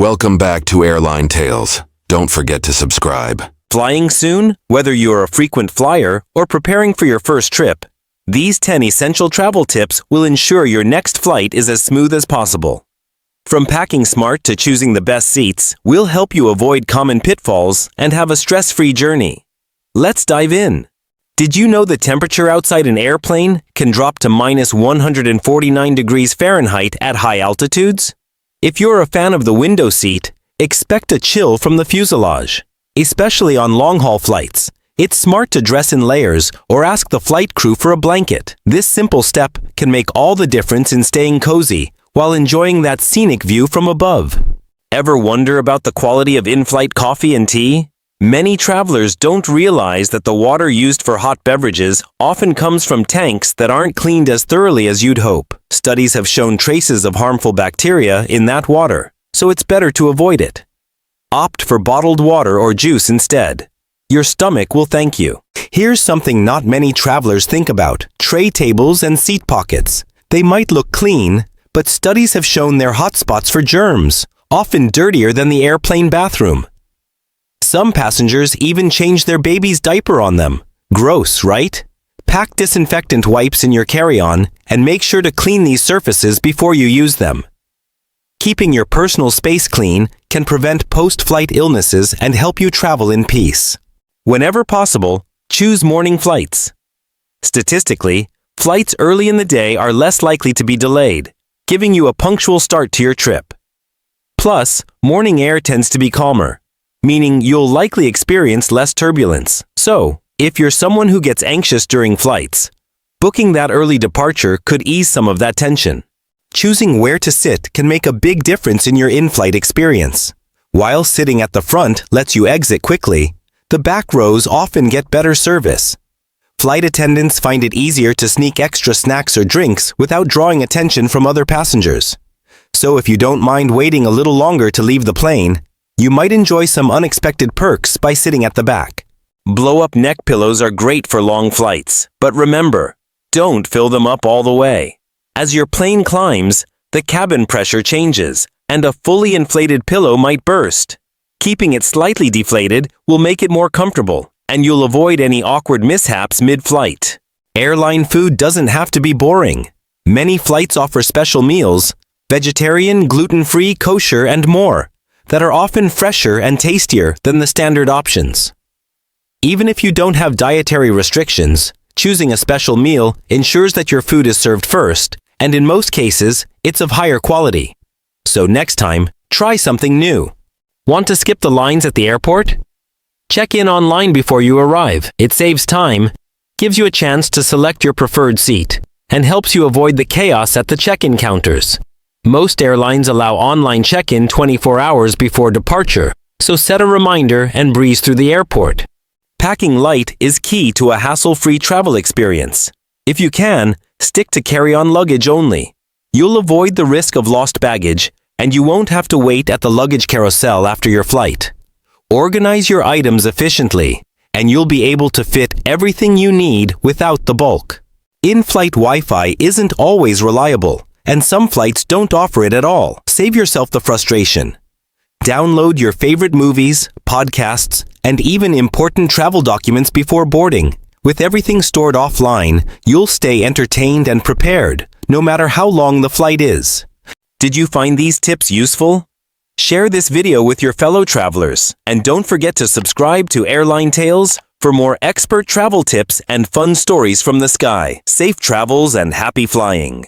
Welcome back to Airline Tales. Don't forget to subscribe. Flying soon? Whether you're a frequent flyer or preparing for your first trip, these 10 essential travel tips will ensure your next flight is as smooth as possible. From packing smart to choosing the best seats, we'll help you avoid common pitfalls and have a stress-free journey. Let's dive in. Did you know the temperature outside an airplane can drop to minus 149 degrees Fahrenheit at high altitudes? If you're a fan of the window seat, expect a chill from the fuselage. Especially on long-haul flights, it's smart to dress in layers or ask the flight crew for a blanket. This simple step can make all the difference in staying cozy while enjoying that scenic view from above. Ever wonder about the quality of in-flight coffee and tea? Many travelers don't realize that the water used for hot beverages often comes from tanks that aren't cleaned as thoroughly as you'd hope. Studies have shown traces of harmful bacteria in that water, so it's better to avoid it. Opt for bottled water or juice instead. Your stomach will thank you. Here's something not many travelers think about: tray tables and seat pockets. They might look clean, but studies have shown they're hotspots for germs, often dirtier than the airplane bathroom. Some passengers even change their baby's diaper on them. Gross, right? Pack disinfectant wipes in your carry-on and make sure to clean these surfaces before you use them. Keeping your personal space clean can prevent post-flight illnesses and help you travel in peace. Whenever possible, choose morning flights. Statistically, flights early in the day are less likely to be delayed, giving you a punctual start to your trip. Plus, morning air tends to be calmer, meaning you'll likely experience less turbulence. So, if you're someone who gets anxious during flights, booking that early departure could ease some of that tension. Choosing where to sit can make a big difference in your in-flight experience. While sitting at the front lets you exit quickly, the back rows often get better service. Flight attendants find it easier to sneak extra snacks or drinks without drawing attention from other passengers. So if you don't mind waiting a little longer to leave the plane, you might enjoy some unexpected perks by sitting at the back. Blow-up neck pillows are great for long flights, but remember, don't fill them up all the way. As your plane climbs, the cabin pressure changes, and a fully inflated pillow might burst. Keeping it slightly deflated will make it more comfortable, and you'll avoid any awkward mishaps mid-flight. Airline food doesn't have to be boring. Many flights offer special meals, vegetarian, gluten-free, kosher, and more, that are often fresher and tastier than the standard options. Even if you don't have dietary restrictions, choosing a special meal ensures that your food is served first, and in most cases, it's of higher quality. So next time, try something new. Want to skip the lines at the airport? Check in online before you arrive. It saves time, gives you a chance to select your preferred seat, and helps you avoid the chaos at the check-in counters. Most airlines allow online check-in 24 hours before departure, so set a reminder and breeze through the airport. Packing light is key to a hassle-free travel experience. If you can, stick to carry-on luggage only. You'll avoid the risk of lost baggage, and you won't have to wait at the luggage carousel after your flight. Organize your items efficiently, and you'll be able to fit everything you need without the bulk. In-flight Wi-Fi isn't always reliable, and some flights don't offer it at all. Save yourself the frustration. Download your favorite movies, podcasts, and even important travel documents before boarding. With everything stored offline, you'll stay entertained and prepared, no matter how long the flight is. Did you find these tips useful? Share this video with your fellow travelers, and don't forget to subscribe to Airline Tales for more expert travel tips and fun stories from the sky. Safe travels and happy flying!